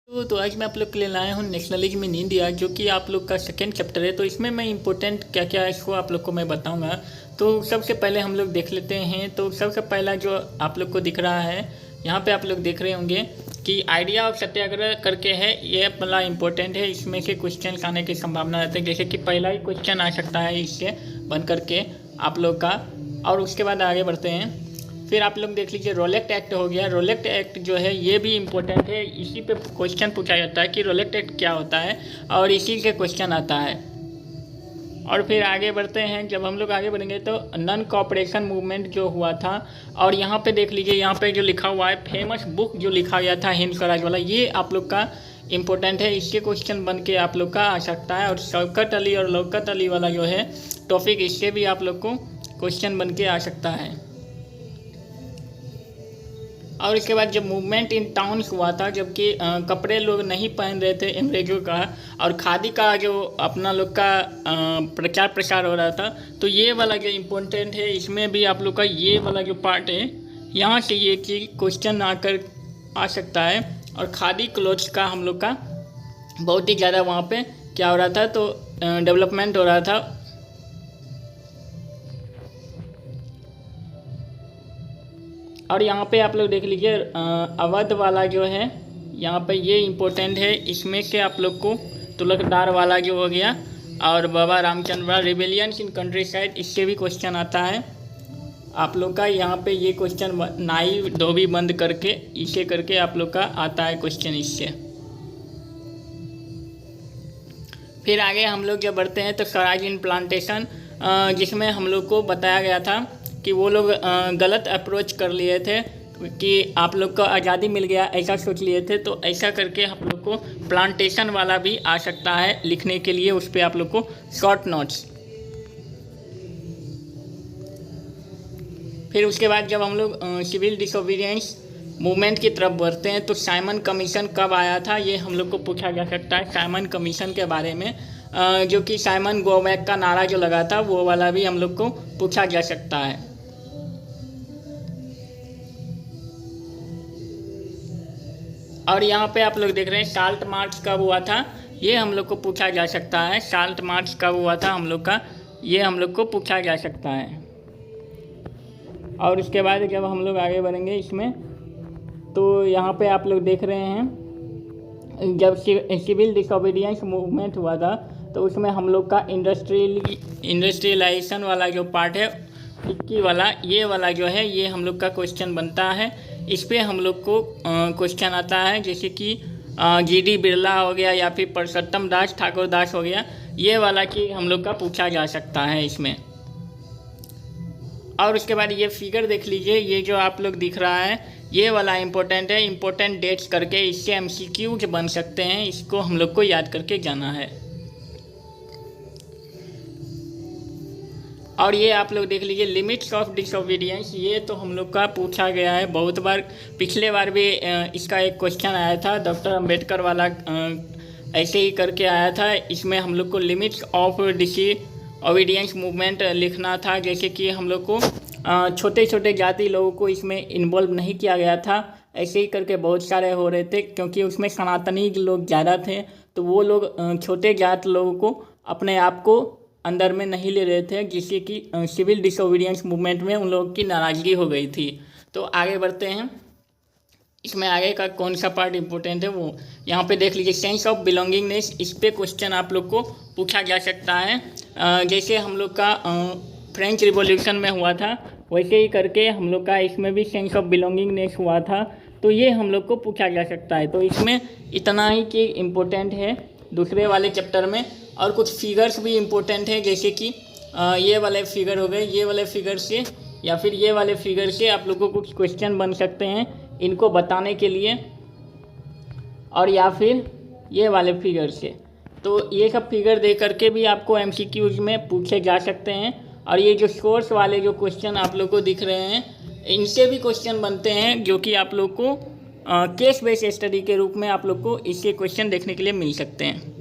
तो आज मैं आप लोग के लिए लाया हूँ नेशनलिज्म इन इंडिया, जो कि आप लोग का सेकेंड चैप्टर है। तो इसमें मैं इंपॉर्टेंट क्या क्या है इसको आप लोग को मैं बताऊंगा। तो सबसे पहले हम लोग देख लेते हैं। तो सबसे पहला जो आप लोग को दिख रहा है, यहाँ पे आप लोग देख रहे होंगे कि आइडिया ऑफ सत्याग्रह करके है। ये बड़ा इंपॉर्टेंट है, इसमें से क्वेश्चन आने की संभावना रहती है। जैसे कि पहला ही क्वेश्चन आ सकता है इससे बन करके आप लोग का। और उसके बाद आगे बढ़ते हैं। फिर आप लोग देख लीजिए, रोलेक्ट एक्ट हो गया। रोलेक्ट एक्ट जो है ये भी इम्पोर्टेंट है, इसी पे क्वेश्चन पूछा जाता है कि रोलेक्ट एक्ट क्या होता है, और इसी से क्वेश्चन आता है। और फिर आगे बढ़ते हैं। जब हम लोग आगे बढ़ेंगे तो नॉन कोऑपरेशन मूवमेंट जो हुआ था, और यहाँ पे देख लीजिए, यहाँ पे जो लिखा हुआ है फेमस बुक जो लिखा गया था हिंद स्वराज वाला, ये आप लोग का इम्पोर्टेंट है। इसके क्वेश्चन बन के आप लोग का आ सकता है। और शौकत अली और लौकत अली वाला जो है टॉपिक, इससे भी आप लोग को क्वेश्चन बन के आ सकता है। और इसके बाद जब मूवमेंट इन टाउन्स हुआ था, जबकि कपड़े लोग नहीं पहन रहे थे अंग्रेजों का, और खादी का जो अपना लोग का प्रचार प्रसार हो रहा था, तो ये वाला जो इम्पोर्टेंट है, इसमें भी आप लोग का ये वाला जो पार्ट है, यहाँ से ये चीज क्वेश्चन आकर आ सकता है। और खादी क्लोथ्स का हम लोग का बहुत ही ज़्यादा वहाँ पे क्या हो रहा था, तो डेवलपमेंट हो रहा था। और यहाँ पे आप लोग देख लीजिए, अवध वाला जो है यहाँ पे ये इम्पोर्टेंट है। इसमें से आप लोग को तुलकदार वाला जो हो गया, और Baba Ramchandra rebellions in countryside, इससे भी क्वेश्चन आता है आप लोग का। यहाँ पे ये क्वेश्चन नाई धोबी बंद करके इसे करके आप लोग का आता है क्वेश्चन इससे। फिर आगे हम लोग जब बढ़ते हैं तो स्वराज इन प्लांटेशन, जिसमें हम लोग को बताया गया था कि वो लोग गलत अप्रोच कर लिए थे कि आप लोग को आज़ादी मिल गया, ऐसा सोच लिए थे। तो ऐसा करके हम लोग को प्लांटेशन वाला भी आ सकता है लिखने के लिए, उस पर आप लोग को शॉर्ट नोट्स। फिर उसके बाद जब हम लोग सिविल डिसोबीडियंस मूवमेंट की तरफ बढ़ते हैं, तो साइमन कमीशन कब आया था, ये हम लोग को पूछा जा सकता है। साइमन कमीशन के बारे में, जो कि साइमन गो बैक का नारा जो लगा था, वो वाला भी हम लोग को पूछा जा सकता है। और यहाँ पे आप लोग देख रहे हैं साल्ट मार्च कब हुआ था, ये हम लोग को पूछा जा सकता है। साल्ट मार्च कब हुआ था हम लोग का, ये हम लोग को पूछा जा सकता है। और उसके बाद जब हम लोग आगे बढ़ेंगे इसमें, तो यहाँ पे आप लोग देख रहे हैं जब सिविल डिसोबीडियंस मूवमेंट हुआ था, तो उसमें हम लोग का इंडस्ट्रियलाइजेशन वाला जो पार्ट है, 21 वाला, ये वाला जो है, ये हम लोग का क्वेश्चन बनता है। इस पे हम लोग को क्वेश्चन आता है, जैसे कि GD बिरला हो गया, या फिर परसोत्तम दास ठाकुर दास हो गया, ये वाला कि हम लोग का पूछा जा सकता है इसमें। और उसके बाद ये फिगर देख लीजिए, ये जो आप लोग दिख रहा है, ये वाला इम्पोर्टेंट है। इम्पोर्टेंट डेट्स करके इससे MCQ बन सकते हैं, इसको हम लोग को याद करके जाना है। और ये आप लोग देख लीजिए, लिमिट्स ऑफ डिसोबीडियंस, ये तो हम लोग का पूछा गया है बहुत बार। पिछले बार भी इसका एक क्वेश्चन आया था, डॉक्टर अंबेडकर वाला ऐसे ही करके आया था। इसमें हम लोग को लिमिट्स ऑफ डिसोबीडियंस मूवमेंट लिखना था। जैसे कि हम लोग को छोटे छोटे जाति लोगों को इसमें इन्वॉल्व नहीं किया गया था, ऐसे ही करके बहुत सारे हो रहे थे, क्योंकि उसमें सनातनी लोग ज़्यादा थे, तो वो लोग छोटे जात लोगों को अपने आप को अंदर में नहीं ले रहे थे, जिससे कि सिविल डिसोबीडियंस मूवमेंट में उन लोगों की नाराज़गी हो गई थी। तो आगे बढ़ते हैं। इसमें आगे का कौन सा पार्ट इम्पोर्टेंट है, वो यहाँ पे देख लीजिए, सेंस ऑफ बिलोंगिंगनेस, इस पे क्वेश्चन आप लोग को पूछा जा सकता है। जैसे हम लोग का फ्रेंच रिवॉल्यूशन में हुआ था, वैसे ही करके हम लोग का इसमें भी सेंस ऑफ बिलोंगिंगनेस हुआ था, तो ये हम लोग को पूछा जा सकता है। तो इसमें इतना ही कि इम्पोर्टेंट है दूसरे वाले चैप्टर में। और कुछ फिगर्स भी इम्पोर्टेंट है, जैसे कि ये वाले फिगर हो गए, ये वाले फिगर से या फिर ये वाले फिगर से आप लोगों को कुछ क्वेश्चन बन सकते हैं इनको बताने के लिए, और या फिर ये वाले फिगर से। तो ये सब फिगर दे करके भी आपको MCQs में पूछे जा सकते हैं। और ये जो सोर्स वाले जो क्वेश्चन आप लोग को दिख रहे हैं, इनसे भी क्वेश्चन बनते हैं, जो कि आप लोग को केस बेस्ड स्टडी के रूप में आप लोग को इसके क्वेश्चन देखने के लिए मिल सकते हैं।